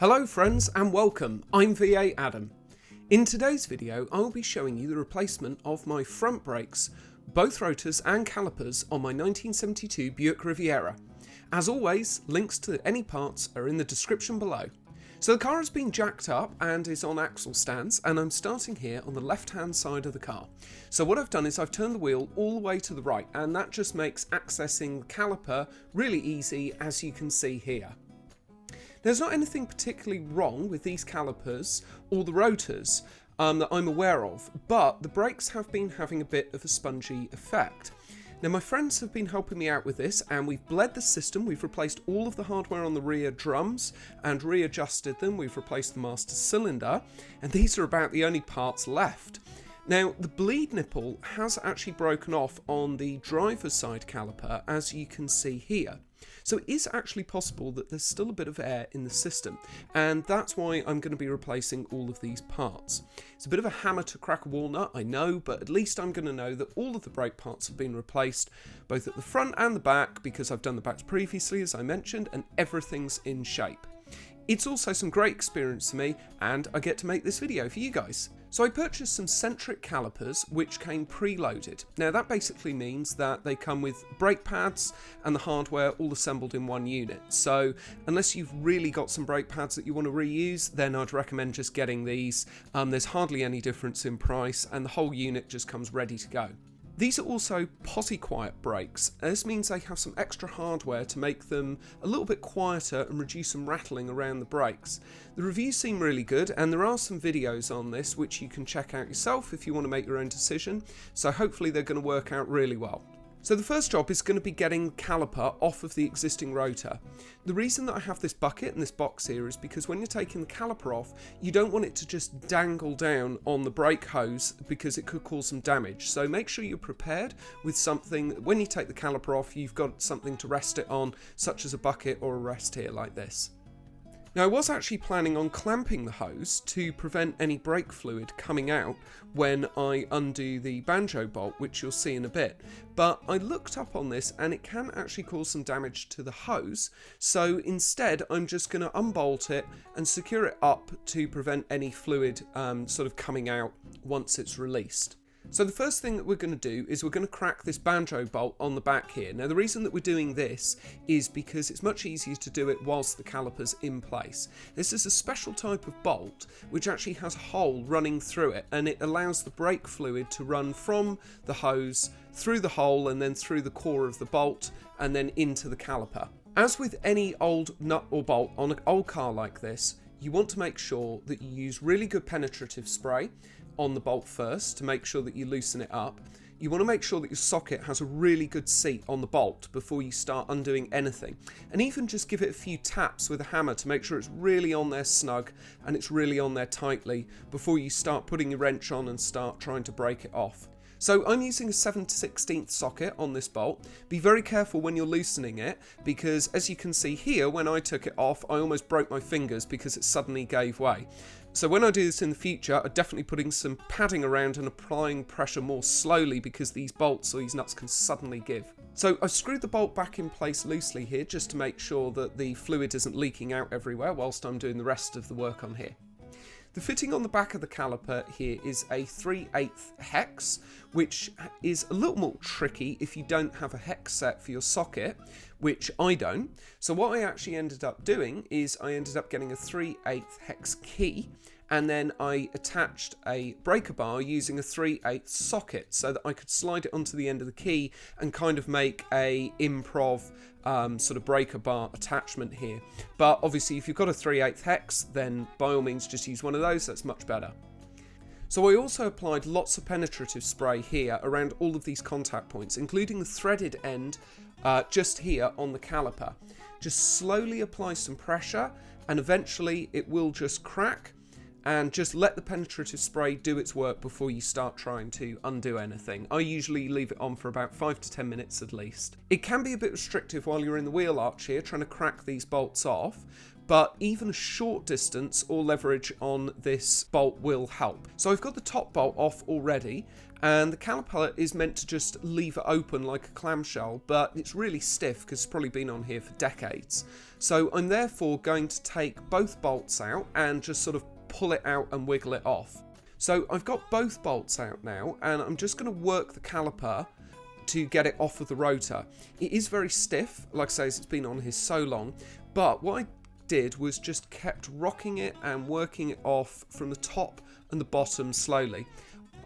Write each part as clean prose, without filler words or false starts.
Hello friends and welcome, I'm VA Adam. In today's video I will be showing you the replacement of my front brakes, both rotors and calipers on my 1972 Buick Riviera. As always, links to any parts are in the description below. So the car has been jacked up and is on axle stands, and I'm starting here on the left hand side of the car. So what I've done is I've turned the wheel all the way to the right, and that just makes accessing the caliper really easy, as you can see here. There's not anything particularly wrong with these calipers or the rotors that I'm aware of, but the brakes have been having a bit of a spongy effect. Now my friends have been helping me out with this, and we've bled the system. We've replaced all of the hardware on the rear drums and readjusted them. We've replaced the master cylinder, and these are about the only parts left. Now the bleed nipple has actually broken off on the driver's side caliper, as you can see here. So it is actually possible that there's still a bit of air in the system, and that's why I'm going to be replacing all of these parts. It's a bit of a hammer to crack a walnut, I know, but at least I'm going to know that all of the brake parts have been replaced, both at the front and the back, because I've done the backs previously, as I mentioned, and everything's in shape. It's also some great experience for me, and I get to make this video for you guys. So I purchased some centric calipers which came preloaded. Now that basically means that they come with brake pads and the hardware all assembled in one unit. So unless you've really got some brake pads that you want to reuse, then I'd recommend just getting these. There's hardly any difference in price, and the whole unit just comes ready to go. These are also potty quiet brakes. This means they have some extra hardware to make them a little bit quieter and reduce some rattling around the brakes. The reviews seem really good, and there are some videos on this which you can check out yourself if you want to make your own decision, so hopefully they're going to work out really well. So the first job is going to be getting the caliper off of the existing rotor. The reason that I have this bucket and this box here is because when you're taking the caliper off, you don't want it to just dangle down on the brake hose, because it could cause some damage. So make sure you're prepared with something. When you take the caliper off, you've got something to rest it on, such as a bucket or a rest here like this. Now I was actually planning on clamping the hose to prevent any brake fluid coming out when I undo the banjo bolt, which you'll see in a bit, but I looked up on this and it can actually cause some damage to the hose, so instead I'm just going to unbolt it and secure it up to prevent any fluid sort of coming out once it's released. So the first thing that we're going to do is we're going to crack this banjo bolt on the back here. Now the reason that we're doing this is because it's much easier to do it whilst the caliper's in place. This is a special type of bolt which actually has a hole running through it, and it allows the brake fluid to run from the hose through the hole and then through the core of the bolt and then into the caliper. As with any old nut or bolt on an old car like this, you want to make sure that you use really good penetrative spray on the bolt first to make sure that you loosen it up. You want to make sure that your socket has a really good seat on the bolt before you start undoing anything, and even just give it a few taps with a hammer to make sure it's really on there snug and it's really on there tightly before you start putting your wrench on and start trying to break it off. So I'm using a 7/16 socket on this bolt. Be very careful when you're loosening it, because as you can see here, when I took it off, I almost broke my fingers because it suddenly gave way. So when I do this in the future, I'm definitely putting some padding around and applying pressure more slowly, because these bolts or these nuts can suddenly give. So I've screwed the bolt back in place loosely here just to make sure that the fluid isn't leaking out everywhere whilst I'm doing the rest of the work on here. The fitting on the back of the caliper here is a 3/8 hex, which is a little more tricky if you don't have a hex set for your socket, which I don't. So what I actually ended up doing is I ended up getting a 3/8 hex key, and then I attached a breaker bar using a 3/8 socket so that I could slide it onto the end of the key and kind of make a improv sort of breaker bar attachment here. But obviously if you've got a 3/8 hex, then by all means just use one of those, that's much better. So I also applied lots of penetrative spray here around all of these contact points, including the threaded end just here on the caliper. Just slowly apply some pressure and eventually it will just crack, and just let the penetrative spray do its work before you start trying to undo anything. I usually leave it on for about 5 to 10 minutes at least. It can be a bit restrictive while you're in the wheel arch here trying to crack these bolts off, but even a short distance or leverage on this bolt will help. So I've got the top bolt off already, and the caliper is meant to just leave it open like a clamshell, but it's really stiff because it's probably been on here for decades. So I'm therefore going to take both bolts out and just sort of pull it out and wiggle it off. So I've got both bolts out now, and I'm just going to work the caliper to get it off of the rotor. It is very stiff, like I say, it's been on here so long, but what I did was just kept rocking it and working it off from the top and the bottom slowly.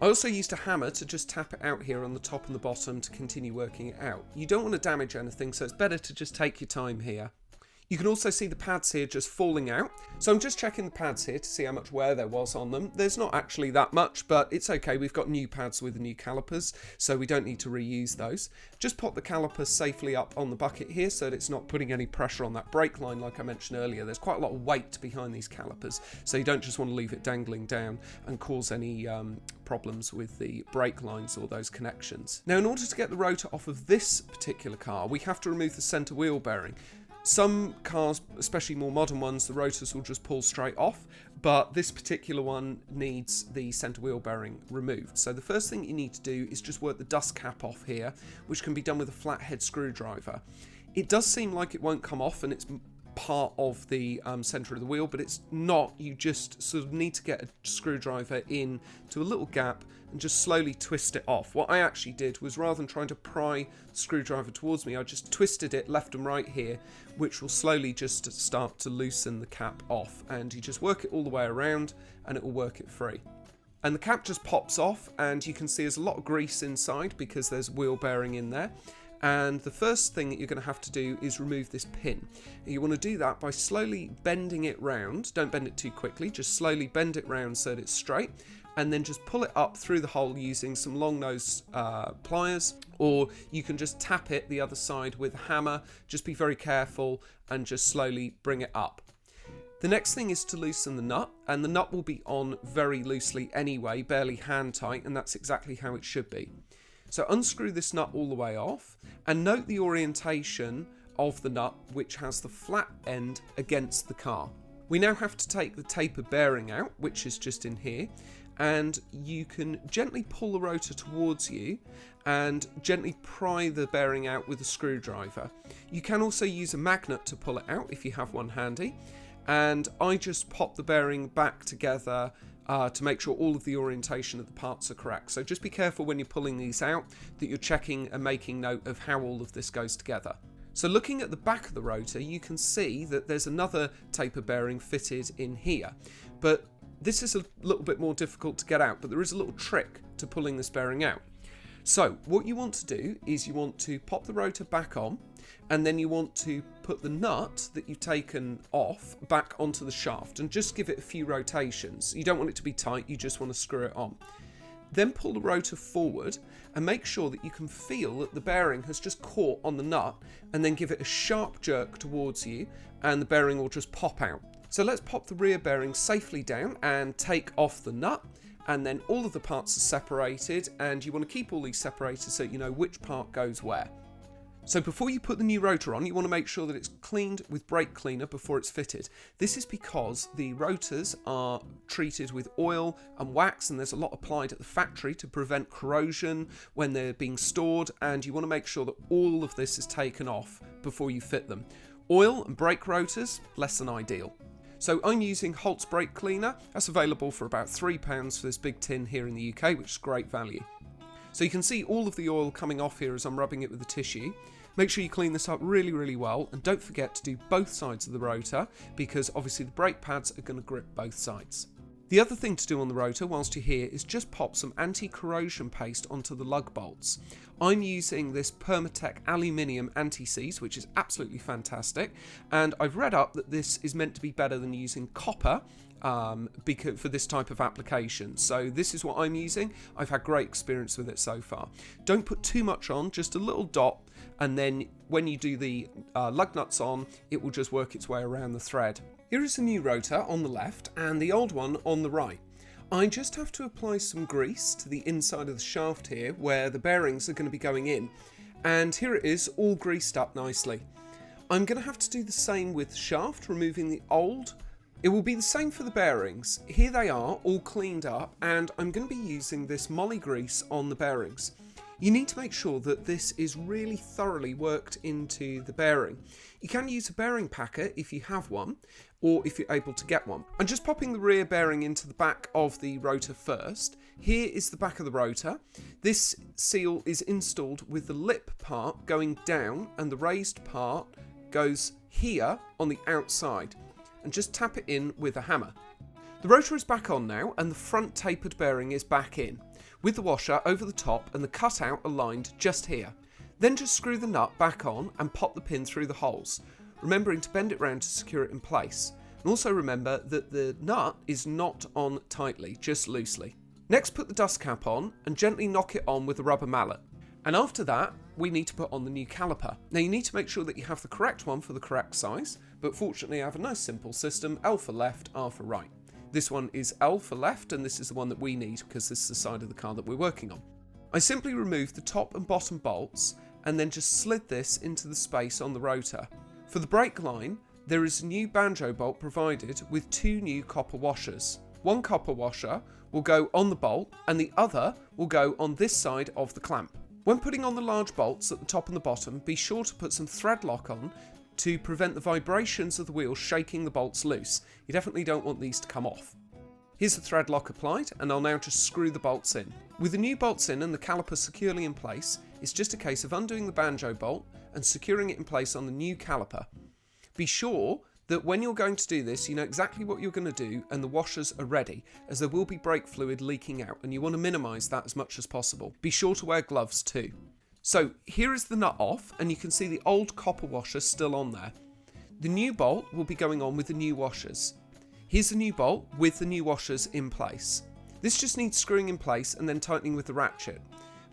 I also used a hammer to just tap it out here on the top and the bottom to continue working it out. You don't want to damage anything, so it's better to just take your time here. You can also see the pads here just falling out. So I'm just checking the pads here to see how much wear there was on them. There's not actually that much, but it's okay. We've got new pads with the new calipers, so we don't need to reuse those. Just pop the calipers safely up on the bucket here so that it's not putting any pressure on that brake line like I mentioned earlier. There's quite a lot of weight behind these calipers, so you don't just want to leave it dangling down and cause any problems with the brake lines or those connections. Now, in order to get the rotor off of this particular car, we have to remove the centre wheel bearing. Some cars, especially more modern ones, the rotors will just pull straight off, but this particular one needs the centre wheel bearing removed. So the first thing you need to do is just work the dust cap off here, which can be done with a flathead screwdriver. It does seem like it won't come off and it's part of the centre of the wheel, but it's not. You just sort of need to get a screwdriver in to a little gap and just slowly twist it off. What I actually did was, rather than trying to pry the screwdriver towards me, I just twisted it left and right here, which will slowly just start to loosen the cap off, and you just work it all the way around and it will work it free. And the cap just pops off, and you can see there's a lot of grease inside because there's wheel bearing in there. And the first thing that you're going to have to do is remove this pin. And you want to do that by slowly bending it round. Don't bend it too quickly, just slowly bend it round so that it's straight, and then just pull it up through the hole using some long nose pliers, or you can just tap it the other side with a hammer. Just be very careful and just slowly bring it up. The next thing is to loosen the nut, and the nut will be on very loosely anyway, barely hand tight, and that's exactly how it should be. So unscrew this nut all the way off, and note the orientation of the nut, which has the flat end against the car. We now have to take the taper bearing out, which is just in here, and you can gently pull the rotor towards you and gently pry the bearing out with a screwdriver. You can also use a magnet to pull it out if you have one handy, and I just pop the bearing back together to make sure all of the orientation of the parts are correct. So just be careful when you're pulling these out that you're checking and making note of how all of this goes together. So looking at the back of the rotor, you can see that there's another taper bearing fitted in here, but this is a little bit more difficult to get out, but there is a little trick to pulling this bearing out. So what you want to do is you want to pop the rotor back on, and then you want to put the nut that you've taken off back onto the shaft and just give it a few rotations. You don't want it to be tight, you just want to screw it on. Then pull the rotor forward and make sure that you can feel that the bearing has just caught on the nut, and then give it a sharp jerk towards you and the bearing will just pop out. So let's pop the rear bearing safely down and take off the nut, and then all of the parts are separated, and you want to keep all these separated so you know which part goes where. So before you put the new rotor on, you want to make sure that it's cleaned with brake cleaner before it's fitted. This is because the rotors are treated with oil and wax, and there's a lot applied at the factory to prevent corrosion when they're being stored, and you want to make sure that all of this is taken off before you fit them. Oil and brake rotors, less than ideal. So I'm using Holt's brake cleaner. That's available for about £3 for this big tin here in the UK, which is great value. So you can see all of the oil coming off here as I'm rubbing it with the tissue. Make sure you clean this up really, really well, and don't forget to do both sides of the rotor, because obviously the brake pads are going to grip both sides. The other thing to do on the rotor whilst you're here is just pop some anti-corrosion paste onto the lug bolts. I'm using this Permatech aluminium anti-seize, which is absolutely fantastic, and I've read up that this is meant to be better than using copper for this type of application. So this is what I'm using. I've had great experience with it so far. Don't put too much on, just a little dot, and then when you do the lug nuts on, it will just work its way around the thread. Here is the new rotor on the left and the old one on the right. I just have to apply some grease to the inside of the shaft here where the bearings are going to be going in, and here it is all greased up nicely. I'm going to have to do the same with the shaft, removing the old. It will be the same for the bearings. Here they are, all cleaned up, and I'm going to be using this moly grease on the bearings. You need to make sure that this is really thoroughly worked into the bearing. You can use a bearing packer if you have one, or if you're able to get one. I'm just popping the rear bearing into the back of the rotor first. Here is the back of the rotor. This seal is installed with the lip part going down and the raised part goes here on the outside, and just tap it in with a hammer. The rotor is back on now and the front tapered bearing is back in, with the washer over the top and the cutout aligned just here. Then just screw the nut back on and pop the pin through the holes, remembering to bend it round to secure it in place. And also remember that the nut is not on tightly, just loosely. Next, put the dust cap on and gently knock it on with a rubber mallet. And after that, we need to put on the new caliper. Now you need to make sure that you have the correct one for the correct size, but fortunately I have a nice simple system, L for left, R for right. This one is L for left, and this is the one that we need because this is the side of the car that we're working on. I simply removed the top and bottom bolts and then just slid this into the space on the rotor. For the brake line, there is a new banjo bolt provided with 2 new copper washers. One copper washer will go on the bolt and the other will go on this side of the clamp. When putting on the large bolts at the top and the bottom, be sure to put some thread lock on to prevent the vibrations of the wheel shaking the bolts loose. You definitely don't want these to come off. Here's the thread lock applied, and I'll now just screw the bolts in. With the new bolts in and the caliper securely in place, it's just a case of undoing the banjo bolt and securing it in place on the new caliper. Be sure that when you're going to do this, you know exactly what you're going to do and the washers are ready, as there will be brake fluid leaking out and you want to minimise that as much as possible. Be sure to wear gloves too. So here is the nut off, and you can see the old copper washer still on there. The new bolt will be going on with the new washers. Here's the new bolt with the new washers in place. This just needs screwing in place and then tightening with the ratchet.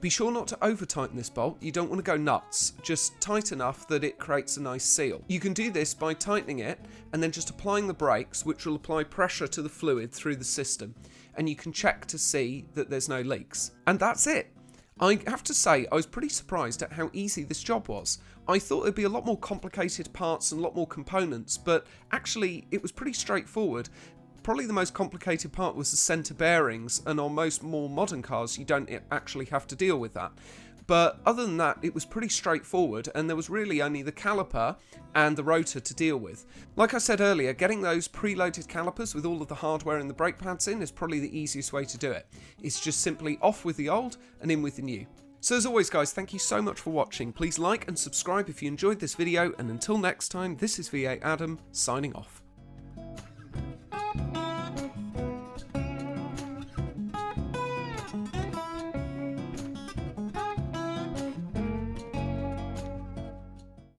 Be sure not to over tighten this bolt, you don't want to go nuts, just tight enough that it creates a nice seal. You can do this by tightening it and then just applying the brakes, which will apply pressure to the fluid through the system, and you can check to see that there's no leaks. And that's it. I have to say, I was pretty surprised at how easy this job was. I thought there'd be a lot more complicated parts and a lot more components, but actually it was pretty straightforward. Probably the most complicated part was the centre bearings, and on most more modern cars you don't actually have to deal with that. But other than that, it was pretty straightforward, and there was really only the caliper and the rotor to deal with. Like I said earlier, getting those preloaded calipers with all of the hardware and the brake pads in is probably the easiest way to do it. It's just simply off with the old and in with the new. So as always guys, thank you so much for watching. Please like and subscribe if you enjoyed this video, and until next time, this is VA Adam signing off.